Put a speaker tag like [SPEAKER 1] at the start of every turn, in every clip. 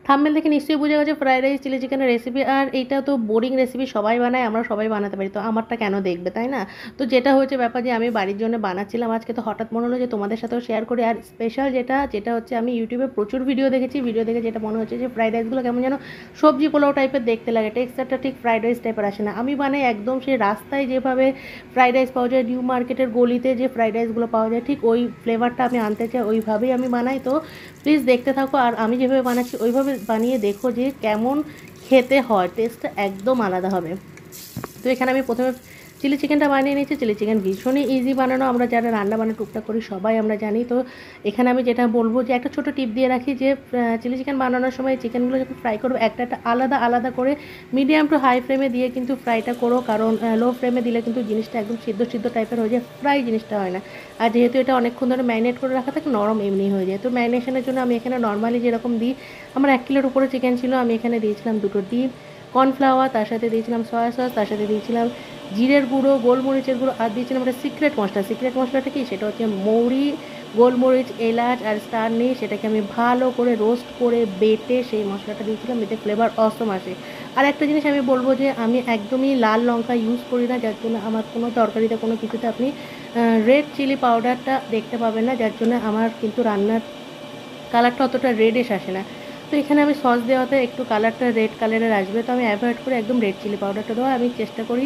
[SPEAKER 1] Thumbnail দেখে নিশ্চয়ই বুঝে গেছে ফ্রাইড রাইস চিলি চিকেনের রেসিপি। আর এইটা তো বোরিং রেসিপি, সবাই বানায়, আমরা সবাই বানাতে পারি, তো আমারটা কেন দেখবে, তাই না? তো যেটা হচ্ছে ব্যাপার যে আমি বাড়ির জন্য বানাচ্ছিলাম আজকে, তো হঠাৎ মনে হলো যে তোমাদের সাথেও শেয়ার করি। আর স্পেশাল যেটা যেটা হচ্ছে আমি ইউটিউবে প্রচুর ভিডিও দেখেছি, ভিডিও দেখে যেটা মনে হচ্ছে যে ফ্রাইড রাইসগুলো কেমন যেন সবজি পোলাও টাইপের দেখতে লাগে, টেক্সচারটা ঠিক ফ্রাইড রাইস টাইপের আসে না। আমি বানাই একদম সেই রাস্তায় যেভাবে ফ্রাইড রাইস পাওয়া যায়, নিউ মার্কেটের গলিতে যে ফ্রাইড রাইসগুলো পাওয়া যায়, ঠিক ওই ফ্লেভারটা আমি আনতে চাই, ওইভাবেই আমি বানাই। তো প্লিজ দেখতে থাকো, আর আমি যেভাবে বানাচ্ছি ওইভাবে বানিয়ে দেখো যে কেমন খেতে হয়, টেস্টটা একদম আলাদা হবে। তো এখানে আমি প্রথমে চিলি চিকেনটা বানিয়ে নিয়েছি। চিলি চিকেন ভীষণই ইজি বানানো, আমরা যারা রান্না বান্না টুকটাক করি সবাই আমরা জানি। তো এখানে আমি যেটা বলবো যে একটা ছোটো টিপ দিয়ে রাখি যে চিলি চিকেন বানানোর সময় চিকেনগুলো যখন ফ্রাই করবো একটা একটা আলাদা আলাদা করে মিডিয়াম টু হাই ফ্লেমে দিয়ে কিন্তু ফ্রাইটা করো, কারণ লো ফ্লেমে দিলে কিন্তু জিনিসটা একদম সিদ্ধ সিদ্ধ টাইপের হয়ে যায়, ফ্রাই জিনিসটা হয় না। আর যেহেতু এটা অনেকক্ষণ ধরে ম্যারিনেট করে রাখা থাকে, নরম এমনি হয়ে যায়। তো ম্যারিনেশনের জন্য আমি এখানে নর্মালি যেরকম দিই, আমার 1 কিলোর উপরে চিকেন ছিল, আমি এখানে দিয়েছিলাম 2টো ডিম, কর্নফ্লাওয়ার, তার সাথে দিয়েছিলাম সয়া সস, তার সাথে দিয়েছিলাম জিরের গুঁড়ো, গোলমরিচের গুঁড়ো, আর দিয়েছিলাম একটা সিক্রেট মশলা। সিক্রেট মশলাটা কি, সেটা হচ্ছে মৌরি, গোলমরিচ, এলাচ আর স্টার নিয়ে সেটাকে আমি ভালো করে রোস্ট করে বেটে সেই মশলাটা দিয়েছিলাম, এতে ফ্লেভার অসম আসে। আর একটা জিনিস আমি বলবো যে আমি একদমই লাল লঙ্কা ইউজ করি না, যার জন্য আমার কোনো তরকারিতে কোনো কিছুতে আপনি রেড চিলি পাউডারটা দেখতে পাবেন না, যার জন্য আমার কিন্তু রান্নার কালারটা অতটা রেডিশ আসে না। তো এখানে আমি সস দেওয়াতে একটু কালারটা রেড কালারের আসবে, তো আমি অ্যাভয়েড করে একদম রেড চিলি পাউডারটা দেওয়া আমি চেষ্টা করি।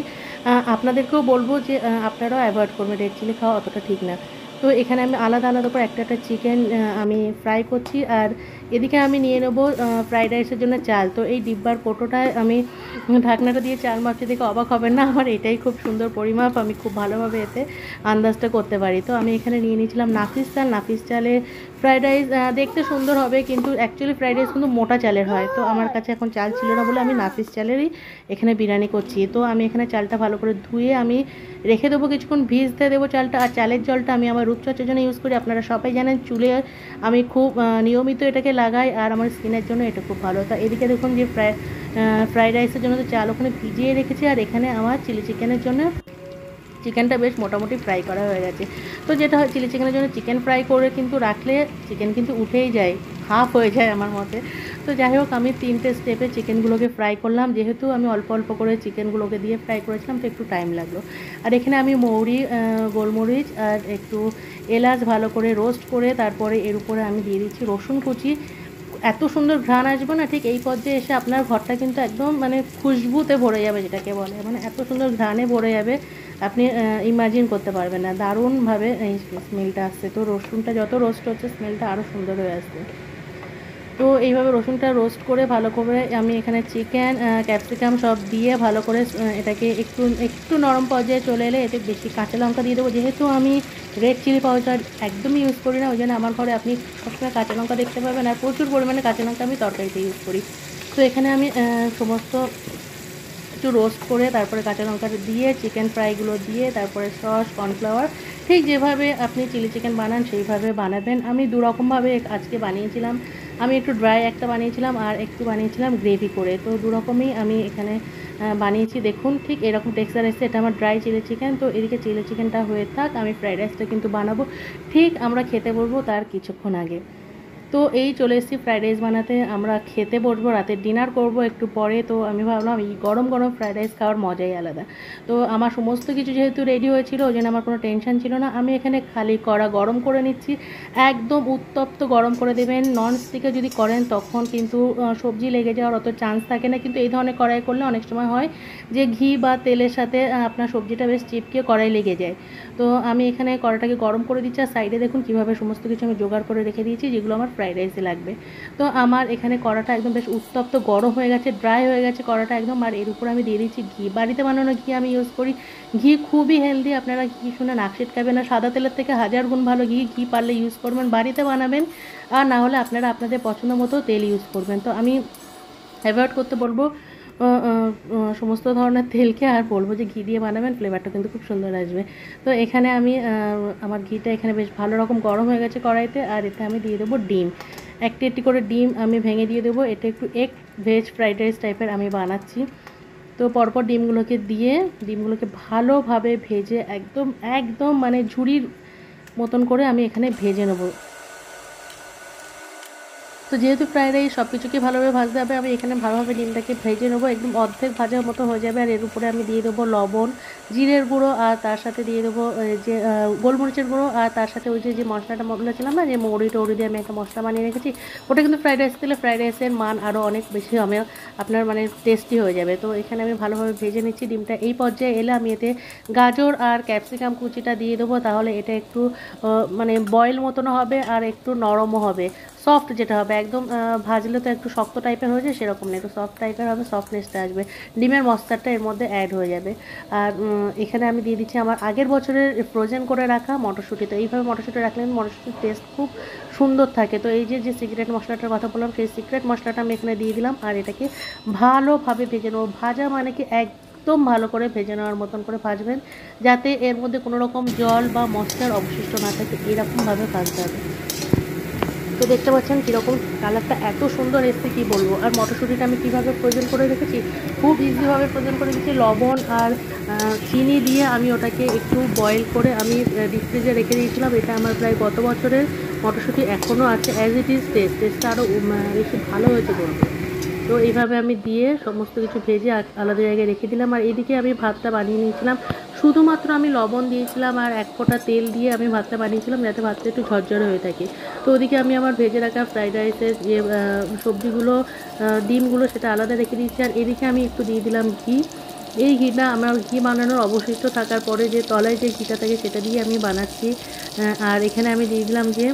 [SPEAKER 1] আপনাদেরকেও বলবো যে আপনারাও অ্যাভয়েড করবেন, রেড চিলি খাওয়া অতটা ঠিক না। তো এখানে আমি আলাদা আলাদা করে একটা একটা চিকেন আমি ফ্রাই করছি, আর এদিকে আমি নিয়ে নেবো ফ্রাইড রাইসের জন্য চাল। তো এই ডিব্বার কোটোটায় আমি ঢাকনাটা দিয়ে চাল মাপছি, দেখে অবাক হবেন না, আমার এটাই খুব সুন্দর পরিমাপ, আমি খুব ভালোভাবে এতে আন্দাজটা করতে পারি। তো আমি এখানে নিয়ে নিয়েছিলাম নাফিস চাল। নাফিস চালে ফ্রাইড রাইস দেখতে সুন্দর হবে, কিন্তু অ্যাকচুয়ালি ফ্রাইড রাইস কিন্তু মোটা চালের হয়। তো আমার কাছে এখন চাল ছিল না বলে আমি নাফিস চালেরই এখানে বিরিয়ানি করছি। তো আমি এখানে চালটা ভালো করে ধুয়ে আমি রেখে দেবো, কিছুক্ষণ ভিজতে দেবো চালটা। আর চালের জলটা আমি আমার রূপচর্চার জন্য ইউজ করি, আপনারা সবাই জানেন চুলে আমি খুব নিয়মিত এটাকে লাগাই, আর আমার স্কিনের জন্য এটা খুব ভালো। তো এদিকে দেখুন যে ফ্রাইড রাইসের জন্য তো চাল ওখানে ভিজিয়ে রেখেছি, আর এখানে আমার চিলি চিকেনের জন্য চিকেনটা বেশ মোটামুটি ফ্রাই করা হয়ে গেছে। তো যেটা হয় চিলি চিকেনের জন্য চিকেন ফ্রাই করে কিন্তু রাখলে চিকেন কিন্তু উঠেই যায়, হাফ হয়ে যায় আমার মতে। তো যাই হোক, আমি 3টে স্টেপে চিকেনগুলোকে ফ্রাই করলাম, যেহেতু আমি অল্প অল্প করে চিকেনগুলোকে দিয়ে ফ্রাই করেছিলাম তো একটু টাইম লাগলো। আর এখানে আমি মৌরি, গোলমরিচ আর একটু এলাচ ভালো করে রোস্ট করে তারপরে এর উপরে আমি দিয়ে দিচ্ছি রসুন কুচি। এত সুন্দর ঘ্রাণ আসবে না, ঠিক এই পর্যায়ে এসে আপনার ঘরটা কিন্তু একদম মানে খুশবুতে ভরে যাবে, যেটাকে বলে, মানে এত সুন্দর ঘ্রাণে ভরে যাবে, আপনি ইমাজিন করতে পারবেন না, দারুণভাবে এই স্মেলটা আসছে। তো রসুনটা যত রোস্ট হচ্ছে স্মেলটা আরও সুন্দর হয়ে আসছে। তো এইভাবে রসুনটা রোস্ট করে ভালো করে আমি এখানে চিকেন, ক্যাপসিকাম সব দিয়ে ভালো করে এটাকে একটু একটু নরম পর্যায়ে চলে এলে এতে বেশি কাঁচা লঙ্কা দিয়ে দেবো। যেহেতু আমি রেড চিলি পাউডার একদমই ইউজ করি না, ওই জন্য আমার ঘরে আপনি সবসময় কাঁচা লঙ্কা দেখতে পাবেন, আর প্রচুর পরিমাণে কাঁচা লঙ্কা আমি তরকারিতে ইউজ করি। তো এখানে আমি সমস্ত একটু রোস্ট করে তারপরে কাঁচা লঙ্কাটা দিয়ে চিকেন ফ্রাইগুলো দিয়ে তারপরে সস, কর্নফ্লাওয়ার, ঠিক যেভাবে আপনি চিলি চিকেন বানান সেইভাবে বানাবেন। আমি দুরকমভাবে আজকে বানিয়েছিলাম, আমি একটু ড্রাই একটা বানিয়েছিলাম আর একটু বানিয়েছিলাম গ্রেভি করে। তো দুরকমই আমি এখানে বানিয়েছি। দেখুন ঠিক এরকম টেক্সচার এসছে, এটা আমার ড্রাই চিলি চিকেন। তো এদিকে চিলি চিকেনটা হয়ে থাক, আমি ফ্রাইড রাইসটা কিন্তু বানাবো ঠিক আমরা খেতে বসবো তার কিছুক্ষণ আগে। তো এই চলে এসেছি ফ্রাইড রাইস বানাতে, আমরা খেতে বসবো, রাতের ডিনার করব একটু পরে। তো আমি ভাবলাম এই গরম গরম ফ্রাইড রাইস খাওয়ার মজাই আলাদা। তো আমার সমস্ত কিছু যেহেতু রেডি হয়েছিল ওই জন্য আমার কোনো টেনশন ছিল না। আমি এখানে খালি কড়া গরম করে নিচ্ছি, একদম উত্তপ্ত গরম করে দেবেন। নন স্টিকে যদি করেন তখন কিন্তু সবজি লেগে যাওয়ার অত চান্স থাকে না, কিন্তু এই ধরনের কড়াই করলে অনেক সময় হয় যে ঘি বা তেলের সাথে আপনার সবজিটা বেশ চিপকে কড়াই লেগে যায়। তো আমি এখানে কড়াটাকে গরম করে দিচ্ছি, আর সাইডে দেখুন কীভাবে সমস্ত কিছু আমি জোগাড় করে রেখে দিয়েছি যেগুলো আমার ফ্রাইড রাইসে লাগবে। তো আমার এখানে কড়াটা একদম বেশ উত্তপ্ত গরম হয়ে গেছে, ড্রাই হয়ে গেছে কড়াটা একদম। আর এর উপর আমি দিয়ে দিচ্ছি ঘি, বাড়িতে বানানো ঘি আমি ইউজ করি। ঘি খুবই হেলদি, আপনারা ঘি শুনে নাক ছিটকাবেন না, সাদা তেলের থেকে 1000 গুণ ভালো ঘি। ঘি পারলে ইউজ করবেন, বাড়িতে বানাবেন, আর না হলে আপনারা আপনাদের পছন্দ মতো তেল ইউজ করবেন। তো আমি অ্যাভয়েড করতে বলবো সমস্ত ধরনের তেলকে, আর বলবো যে ঘি দিয়ে বানাবেন, ফ্লেভারটা কিন্তু খুব সুন্দর আসবে। তো এখানে আমি আমার ঘিটা এখানে বেশ ভালো রকম গরম হয়ে গেছে কড়াইতে, আর এতে আমি দিয়ে দেবো ডিম, একটি একটি করে ডিম আমি ভেঙে দিয়ে দেবো। এটা একটু এগ ভেজ ফ্রাইড রাইস টাইপের আমি বানাচ্ছি। তো পরপর ডিমগুলোকে দিয়ে ডিমগুলোকে ভালোভাবে ভেজে একদম একদম মানে ঝুড়ির মতন করে আমি এখানে ভেজে নেবো। তো যেহেতু ফ্রাইড রাইস সব কিছুকে ভালোভাবে ভাজতে হবে, আমি এখানে ভালোভাবে ডিমটাকে ভেজে নেবো, একদম অর্ধেক ভাজার মতো হয়ে যাবে। আর এর উপরে আমি দিয়ে দেবো লবণ, জিরের গুঁড়ো, আর তার সাথে দিয়ে দেবো যে গোলমরিচের গুঁড়ো, আর তার সাথে ওই যে মশলাটা বলেছিলাম না, যে মৌরি টৌরি দিয়ে আমি একটা মশলা বানিয়ে রেখেছি, ওটা কিন্তু ফ্রাইড রাইস দিলে ফ্রাইড রাইসের মান আরও অনেক বেশি হবে, আপনার মানে টেস্টি হয়ে যাবে। তো এখানে আমি ভালোভাবে ভেজে নিচ্ছি ডিমটা। এই পর্যায়ে এলে আমি এতে গাজর আর ক্যাপসিকাম কুচিটা দিয়ে দেবো, তাহলে এটা একটু মানে বয়েল মতনও হবে আর একটু নরমও হবে, সফট যেটা হবে। একদম ভাজলে তো একটু শক্ত টাইপের হয়ে যায়, সেরকম না, একটু সফট টাইপের হবে, সফটনেসটা আসবে, ডিমের মশলাটা এর মধ্যে অ্যাড হয়ে যাবে। আর এখানে আমি দিয়ে দিচ্ছি আমার আগের বছরের ফ্রোজেন করে রাখা মটরশুঁটি। তো এইভাবে মটরশুঁটি রাখলে মটরশুঁটির টেস্ট খুব সুন্দর থাকে। তো এই যে সিক্রেট মশলাটার কথা বললাম, সেই সিক্রেট মশলাটা আমি এখানে দিয়ে দিলাম, আর এটাকে ভালোভাবে ভেজে নেবো। ভাজা মানে কি একদম ভালো করে ভেজে নেওয়ার মতন করে ভাজবেন, যাতে এর মধ্যে কোনো রকম জল বা মশলার অবশিষ্ট না থাকে, এরকমভাবে ভাজতে হবে। তো দেখতে পাচ্ছেন কীরকম কালারটা এত সুন্দর এসছে, কী বলবো। আর মটরশুঁটিটা আমি কীভাবে ফ্রোজেন করে রেখেছি, খুব ইজিভাবে ফ্রোজেন করে রেখেছি। লবণ আর চিনি দিয়ে আমি ওটাকে একটু বয়েল করে আমি ডিপ ফ্রিজে রেখে দিয়েছিলাম। এটা আমার প্রায় গত বছরের মটরশুঁটি এখনও আছে, অ্যাজ ইট ইজ টেস্টটা আরও বেশি ভালো হয়েছে বলবো। তো এইভাবে আমি দিয়ে সমস্ত কিছু ভেজে আলাদা জায়গায় রেখে দিলাম। আর এদিকে আমি ভাতটা বানিয়ে নিয়েছিলাম, শুধুমাত্র আমি লবণ দিয়েছিলাম আর এক ফোঁটা তেল দিয়ে আমি ভাতটা বানিয়েছিলাম, যাতে ভাতটা একটু ঝরঝরে হয়ে থাকে। তো ওদিকে আমি আমার ভেজে রাখা ফ্রাইড রাইসের যে সবজিগুলো, ডিমগুলো, সেটা আলাদা রেখে দিয়েছি। আর এদিকে আমি একটু দিয়ে দিলাম ঘি। এই ঘিটা আমার ঘি বানানোর অবশিষ্ট থাকার পরে যে তলায় যে ঘিটা থাকে সেটা দিয়ে আমি বানাচ্ছি। আর এখানে আমি দিয়ে দিলাম যে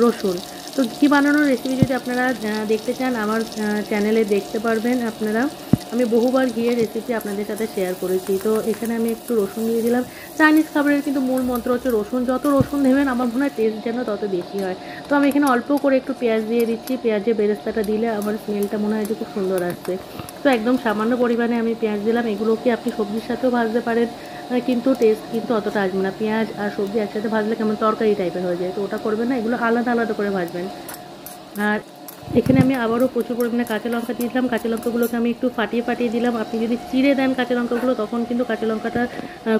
[SPEAKER 1] রসুন। তো ঘি বানানোর রেসিপি যদি আপনারা দেখতে চান, আমার চ্যানেলে দেখতে পারবেন আপনারা। আমি বহুবার ঘিয়ের রেসিপি আপনাদের সাথে শেয়ার করেছি। তো এখানে আমি একটু রসুন দিয়ে দিলাম। চাইনিজ খাবারের কিন্তু মূল মন্ত্র হচ্ছে রসুন, যত রসুন দেবেন আমার মনে হয় টেস্ট যেন তত বেশি হয়। তো আমি এখানে অল্প করে একটু পেঁয়াজ দিয়ে দিচ্ছি, পেঁয়াজের বেরেস্তাটা দিলে আমার স্মেলটা মনে হয় যে খুব সুন্দর আসবে। তো একদম সামান্য পরিমাণে আমি পেঁয়াজ দিলাম। এগুলোকে আপনি সবজির সাথেও ভাজতে পারেন, কিন্তু টেস্ট কিন্তু অতটা আসবে না। পেঁয়াজ আর সবজি একসাথে ভাজলে কেমন তরকারি টাইপের হয়ে যায়, তো ওটা করবেন না, এগুলো আলাদা আলাদা করে ভাজবেন। আর এখানে আমি আবারও প্রচুর পরিমাণে কাঁচা লঙ্কা দিয়েছিলাম। কাঁচা লঙ্কাগুলোকে আমি একটু ফাটিয়ে দিলাম। আপনি যদি চিড়ে দেন কাঁচা লঙ্কাগুলো, তখন কিন্তু কাঁচা লঙ্কাটা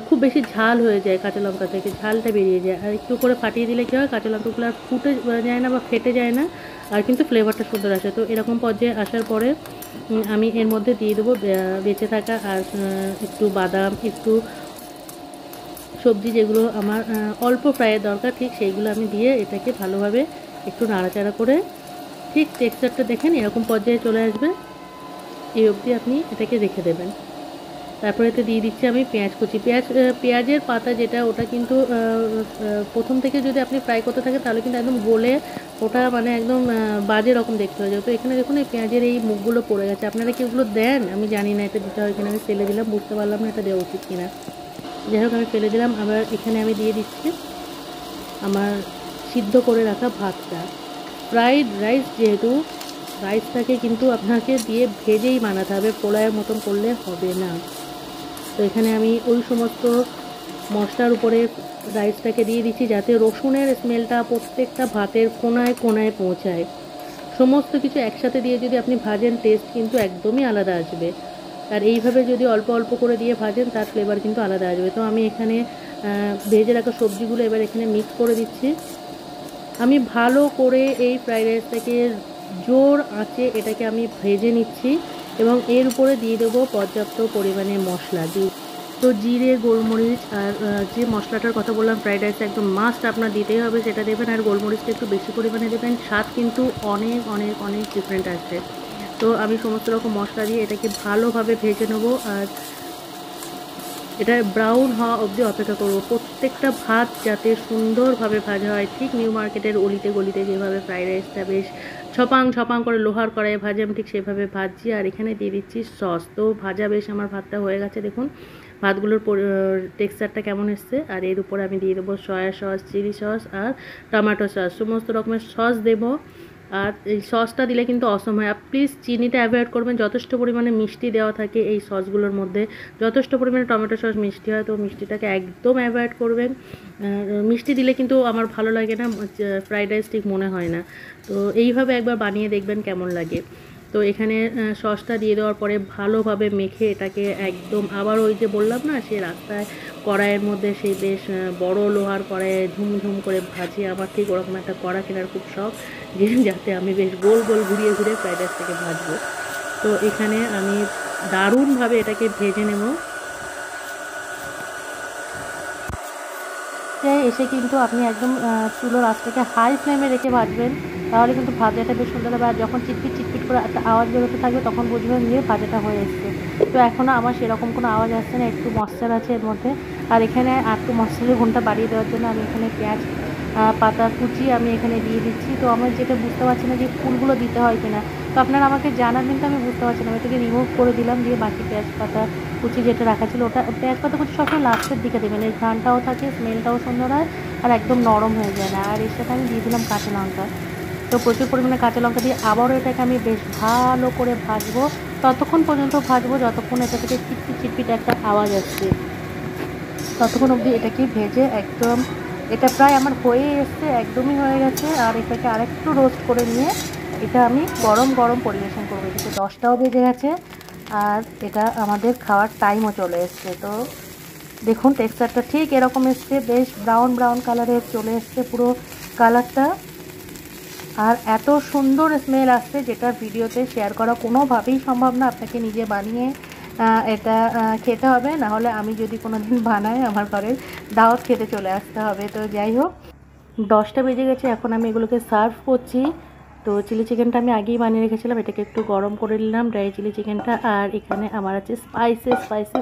[SPEAKER 1] খুব বেশি ঝাল হয়ে যায়, কাঁচা লঙ্কা থেকে ঝালটা বেরিয়ে যায়। আর একটু করে ফাটিয়ে দিলে কী হয়, কাঁচা লঙ্কাগুলো আর ফুটে যায় না বা ফেটে যায় না, আর কিন্তু ফ্লেভারটা সুন্দর আসে। তো এরকম পর্যায়ে আসার পরে আমি এর মধ্যে দিয়ে দেবো বেঁচে থাকা আর একটু বাদাম, একটু সবজি যেগুলো আমার অল্প ফ্রাইয়ের দরকার, ঠিক সেইগুলো আমি দিয়ে এটাকে ভালোভাবে একটু নাড়াচাড়া করে, ঠিক টেক্সচারটা দেখেন এরকম পর্যায়ে চলে আসবে, এই অবধি আপনি এটাকে রেখে দেবেন। তারপরে এতে দিয়ে দিচ্ছি আমি পেঁয়াজ কুচি। পেঁয়াজের পাতা যেটা, ওটা কিন্তু প্রথম থেকে যদি আপনি ফ্রাই করতে থাকেন তাহলে কিন্তু একদম গলে ওটা মানে একদম বাজে রকম দেখতে হয়ে যাবে। তো এখানে দেখুন এই পেঁয়াজের এই মুখগুলো পড়ে গেছে, আপনারা কি ওগুলো দেন? আমি জানি না এটা দিতে হয় কিনা, আমি ফেলে দিলাম, বুঝতে পারলাম না এটা দেওয়া উচিত কিনা। যাই হোক আমি ফেলে দিলাম। আবার এখানে আমি দিয়ে দিচ্ছি আমার সিদ্ধ করে রাখা ভাতটা। ফ্রাইড রাইস যেহেতু, রাইসটাকে কিন্তু আপনাকে দিয়ে ভেজেই বানাতে হবে, পোলাওয়ের মতন করলে হবে না। তো এখানে আমি ওই সমস্ত মশলার উপরে রাইসটাকে দিয়ে দিচ্ছি, যাতে রসুনের স্মেলটা প্রত্যেকটা ভাতের কোনায় কোনায় পৌঁছায়। সমস্ত কিছু একসাথে দিয়ে যদি আপনি ভাজেন, টেস্ট কিন্তু একদমই আলাদা আসবে। আর এইভাবে যদি অল্প অল্প করে দিয়ে ভাজেন, তার ফ্লেভার কিন্তু আলাদা আসবে। তো আমি এখানে ভেজে রাখা সবজিগুলো এবার এখানে মিক্স করে দিচ্ছি। আমি ভালো করে এই ফ্রাইড রাইসটাকে জোর আঁচে এটাকে আমি ভেজে নিচ্ছি, এবং এর উপরে দিয়ে দেবো পর্যাপ্ত পরিমাণে মশলা। তো জিরে, গোলমরিচ আর যে মশলাটার কথা বললাম ফ্রাইড রাইসে একদম মাস্ট আপনার দিতেই হবে, সেটা দেবেন। আর গোলমরিচটা একটু বেশি পরিমাণে দেবেন, স্বাদ কিন্তু অনেক অনেক অনেক ডিফারেন্ট আসবে। তো আমি সমস্ত রকম মশলা দিয়ে এটাকে ভালোভাবে ভেজে নেবো, আর এটা ব্রাউন হওয়া অবধি অপেক্ষা করবো। প্রত্যেকটা ভাত যাতে সুন্দরভাবে ভাজা হয়, ঠিক নিউ মার্কেটের অলিতে গলিতে যেভাবে ফ্রাইড রাইসটা বেশ ছপাং ছপাং করে লোহার কড়াইয়ে ভাজে, আমি ঠিক সেভাবে ভাজছি। আর এখানে দিয়ে দিচ্ছি সস। তো ভাজা বেশ আমার ভাতটা হয়ে গেছে, দেখুন ভাতগুলোর টেক্সচারটা কেমন এসছে। আর এর উপরে আমি দিয়ে দেবো সয়া সস, চিলি সস আর টমেটো সস, সমস্ত রকমের সস দেবো। আর এই সসটা দিলে কিন্তু অসম হয়। প্লিজ চিনিটা অ্যাভয়েড করবেন, যথেষ্ট পরিমাণে মিষ্টি দেওয়া থাকে এই সসগুলোর মধ্যে, যথেষ্ট পরিমাণে টমেটো সস মিষ্টি হয়, তো মিষ্টিটাকে একদম অ্যাভয়েড করবেন। মিষ্টি দিলে কিন্তু আমার ভালো লাগে না, ফ্রাইড রাইস ঠিক মনে হয় না। তো এইভাবে একবার বানিয়ে দেখবেন কেমন লাগে। তো এখানে সসটা দিয়ে দেওয়ার পরে ভালোভাবে মেখে এটাকে একদম আবার ওই যে বললাম না, সে রাস্তায় কড়াইয়ের মধ্যে সেই বেশ বড় লোহার কড়াইয়ে ঝুমঝুম করে ভাজি। আমার ঠিক ওরকম একটা কড়া কেনার খুব শখ, যে যাতে আমি বেশ গোল গোল ঘুরিয়ে ঘুরিয়ে ফ্রাইড রাইসটাকে ভাজবো। তো এখানে আমি দারুণভাবে এটাকে ভেজে নেব। এসে কিন্তু আপনি একদম চুলোর আঁচটাকে হাই ফ্লেমে রেখে ভাজবেন, তাহলে কিন্তু ভাজাটা বেশ সুন্দর হবে। আর যখন চিটপিট চিটপিট করে একটা আওয়াজ বেরোতে থাকবে তখন বুঝবেন যে ভাজাটা হয়ে এসছে। তো এখনও আমার সেরকম কোনো আওয়াজ আসছে না, একটু ময়েশ্চার আছে এর মধ্যে। আর এখানে একটু ময়েশ্চারের ঘন্টা বাড়িয়ে দেওয়ার জন্য আমি এখানে পেঁয়াজ পাতা কুচি আমি এখানে দিয়ে দিচ্ছি। তো আমার যেটা বুঝতে পারছি না যে ফুলগুলো দিতে হয় কিনা, তো আপনারা আমাকে জানাবেন। তো আমি বুঝতে পারছি না, আমি এটাকে রিমুভ করে দিলাম, দিয়ে বাকি পেঁয়াজ পাতা কুচি যেটা রাখা ছিল ওটা, পেঁয়াজ পাতা কুচি সবসময় লাস্টের দিকে দেবেন, এই ঘ্রাণটাও থাকে, স্মেলটাও সুন্দর হয়, আর একদম নরম হয়ে যায় না। আর এর সাথে আমি দিয়ে দিলাম কাঁচা লঙ্কা। তো প্রচুর পরিমাণে কাঁচা লঙ্কা দিয়ে আবারও এটাকে আমি বেশ ভালো করে ভাজবো, ততক্ষণ পর্যন্ত ভাজবো যতক্ষণ এটা থেকে চিটপিট চিটপিট একটা আওয়াজ আসছে, ততক্ষণ অবধি এটাকে ভেজে একদম, এটা প্রায় আমার হয়ে এসছে, একদমই হয়ে গেছে। আর এটাকে আরেকটু রোস্ট করে নিয়ে এটা আমি গরম গরম পরিবেশন করবো। এদিকে 10টাও বেজে গেছে আর এটা আমাদের খাওয়ার টাইমও চলে এসছে। তো দেখুন টেক্সচারটা ঠিক এরকম এসছে, বেশ ব্রাউন ব্রাউন কালারের চলে এসছে পুরো কালারটা। আর এত সুন্দর স্মেল আসছে যেটা ভিডিওতে শেয়ার করা কোনোভাবেই সম্ভব না। আপনাকে নিজে বানিয়ে এটা খেতে হবে, না হলে আমি যদি কোনো দিন বানাই আমার ঘরের দাওয়াত খেতে চলে আসতে হবে। তো যাই হোক, 10টা বেজে গেছে, এখন আমি এগুলোকে সার্ভ করছি। তো চিলি চিকেনটা আমি আগেই বানিয়ে রেখেছিলাম, এটাকে একটু গরম করে নিলাম ড্রাই চিলি চিকেনটা। আর এখানে আমার আছে স্পাইসি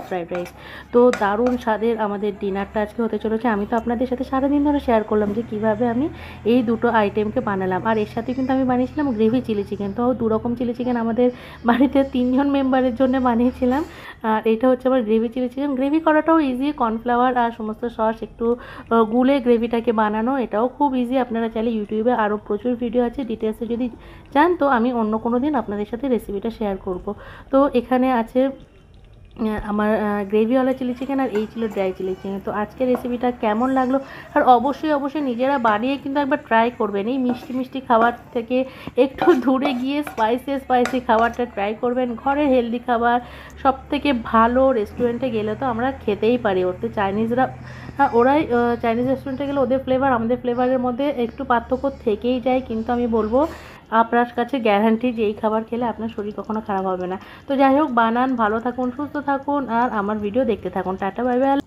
[SPEAKER 1] ফ্রাইড রাইস। তো দারুণ স্বাদের আমাদের ডিনারটা আজকে হতে চলেছে। আমি তো আপনাদের সাথে সারাদিন ধরে শেয়ার করলাম যে কিভাবে আমি এই দুটো আইটেমকে বানালাম। আর এর সাথে কিন্তু আমি বানিয়েছিলাম গ্রেভি চিলি চিকেন। তো 2 রকম চিলি চিকেন আমাদের বাড়িতে 3 জন মেম্বারের জন্য বানিয়েছিলাম। আর এটা হচ্ছে আমার গ্রেভি চিলি চিকেন। গ্রেভি করাটাও ইজি, কর্নফ্লাওয়ার আর সমস্ত সস একটু গুলে গ্রেভিটাকে বানানো, এটাও খুব ইজি। আপনারা চাইলে ইউটিউবে আরও প্রচুর ভিডিও আছে, ডিটেলসে যদি চান তো আমি অন্য কোনো দিন আপনাদের সাথে রেসিপিটা শেয়ার করব। তো এখানে আছে আমার গ্রেভিওয়ালা চিলি চিকেন, আর এই ছিল ড্রাই চিলি চিকেন। তো আজকের রেসিপিটা কেমন লাগলো, আর অবশ্যই নিজেরা বানিয়ে কিন্তু একবার ট্রাই করবেন। এই মিষ্টি মিষ্টি খাবার থেকে একটু দূরে গিয়ে স্পাইসি খাবারটা ট্রাই করবেন। ঘরের হেলদি খাবার সবথেকে ভালো। রেস্টুরেন্টে গেলে তো আমরা খেতেই পারি, ওতে চাইনিজরা ওরাই চাইনিজ রেস্টুরেন্টে গেলে ওদের ফ্লেভার আমাদের ফ্লেভারের মধ্যে একটু পার্থক্য থেকেই যায়, কিন্তু আমি বলবো আপনার কাছে গ্যারান্টি যে এই খাবার খেলে আপনার শরীর কখনো খারাপ হবে না। তো যাই হোক, বানান, ভালো থাকুন, সুস্থ থাকুন, আর আমার ভিডিও দেখতে থাকুন। Tata, bye bye.